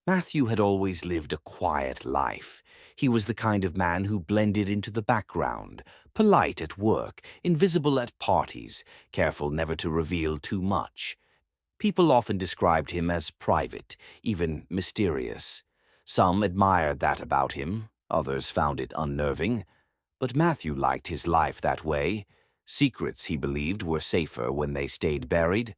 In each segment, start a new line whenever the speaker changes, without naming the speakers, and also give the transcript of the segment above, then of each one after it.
Matthew had always lived a quiet life. He was the kind of man who blended into the background, polite at work, invisible at parties, careful never to reveal too much. People often described him as private, even mysterious. Some admired that about him, others found it unnerving. But Matthew liked his life that way. Secrets, he believed, were safer when they stayed buried.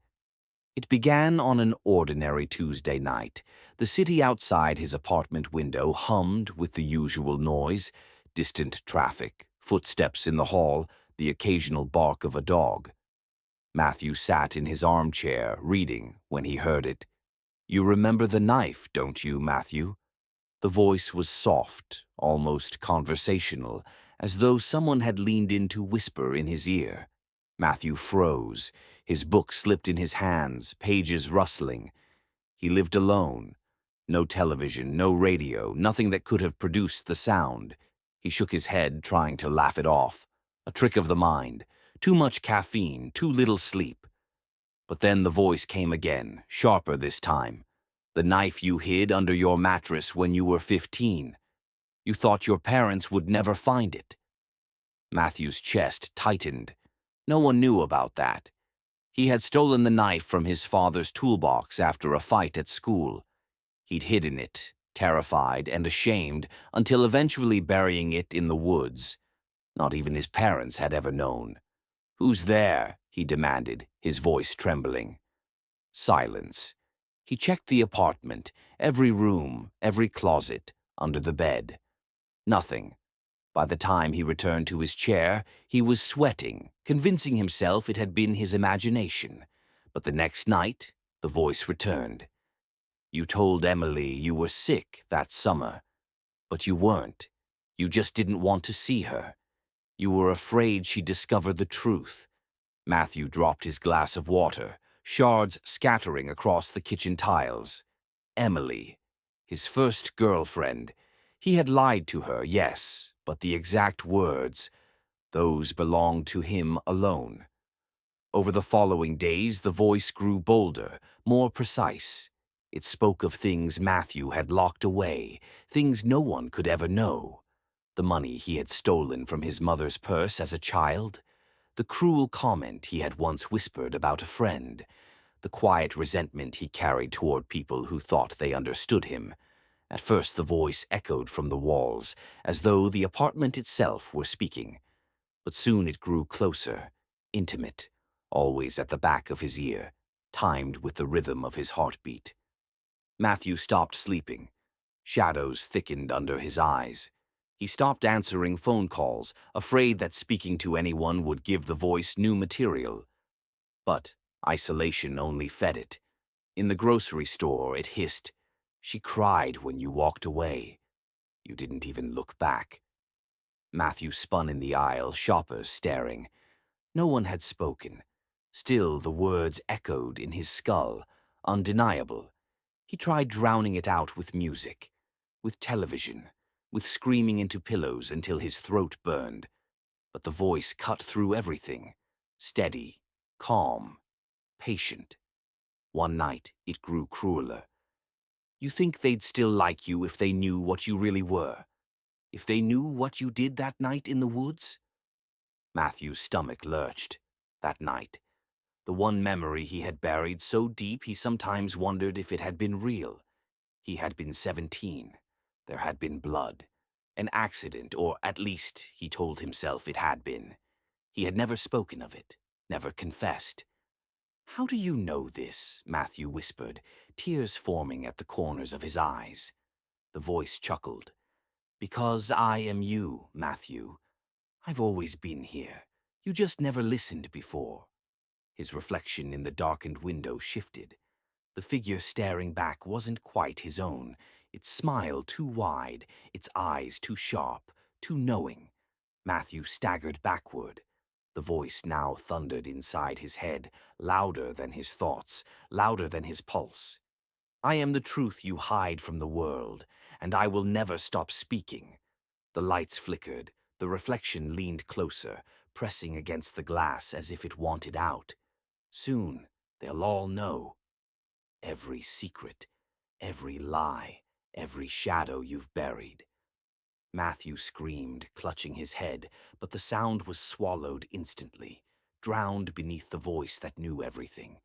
It began on an ordinary Tuesday night. The city outside his apartment window hummed with the usual noise: distant traffic, footsteps in the hall, the occasional bark of a dog. Matthew sat in his armchair, reading, when he heard it. "You remember the knife, don't you, Matthew?" The voice was soft, almost conversational, as though someone had leaned in to whisper in his ear. Matthew froze. His book slipped in his hands, pages rustling. He lived alone. No television, no radio, nothing that could have produced the sound. He shook his head, trying to laugh it off. A trick of the mind. Too much caffeine, too little sleep. But then the voice came again, sharper this time. "The knife you hid under your mattress when you were 15. You thought your parents would never find it." Matthew's chest tightened. No one knew about that. He had stolen the knife from his father's toolbox after a fight at school. He'd hidden it, terrified and ashamed, until eventually burying it in the woods. Not even his parents had ever known. "Who's there?" he demanded, his voice trembling. Silence. He checked the apartment, every room, every closet, under the bed. Nothing. By the time he returned to his chair, he was sweating, convincing himself it had been his imagination. But the next night, the voice returned. "You told Emily you were sick that summer. But you weren't. You just didn't want to see her. You were afraid she'd discover the truth." Matthew dropped his glass of water, shards scattering across the kitchen tiles. Emily, his first girlfriend. He had lied to her, yes, but the exact words, those belonged to him alone. Over the following days, the voice grew bolder, more precise. It spoke of things Matthew had locked away, things no one could ever know. The money he had stolen from his mother's purse as a child, the cruel comment he had once whispered about a friend, the quiet resentment he carried toward people who thought they understood him. At first the voice echoed from the walls, as though the apartment itself were speaking. But soon it grew closer, intimate, always at the back of his ear, timed with the rhythm of his heartbeat. Matthew stopped sleeping. Shadows thickened under his eyes. He stopped answering phone calls, afraid that speaking to anyone would give the voice new material. But isolation only fed it. In the grocery store, it hissed, "She cried when you walked away. You didn't even look back." Matthew spun in the aisle, shoppers staring. No one had spoken. Still, the words echoed in his skull, undeniable. He tried drowning it out with music, with television, with screaming into pillows until his throat burned. But the voice cut through everything, steady, calm, patient. One night, it grew crueler. "You think they'd still like you if they knew what you really were? If they knew what you did that night in the woods?" Matthew's stomach lurched. That night. The one memory he had buried so deep he sometimes wondered if it had been real. He had been 17. There had been blood. An accident, or at least he told himself it had been. He had never spoken of it, never confessed. "How do you know this?" Matthew whispered, tears forming at the corners of his eyes. The voice chuckled. "Because I am you, Matthew. I've always been here. You just never listened before." His reflection in the darkened window shifted. The figure staring back wasn't quite his own, its smile too wide, its eyes too sharp, too knowing. Matthew staggered backward. The voice now thundered inside his head, louder than his thoughts, louder than his pulse. "I am the truth you hide from the world, and I will never stop speaking." The lights flickered, the reflection leaned closer, pressing against the glass as if it wanted out. "Soon, they'll all know. Every secret, every lie, every shadow you've buried." Matthew screamed, clutching his head, but the sound was swallowed instantly, drowned beneath the voice that knew everything.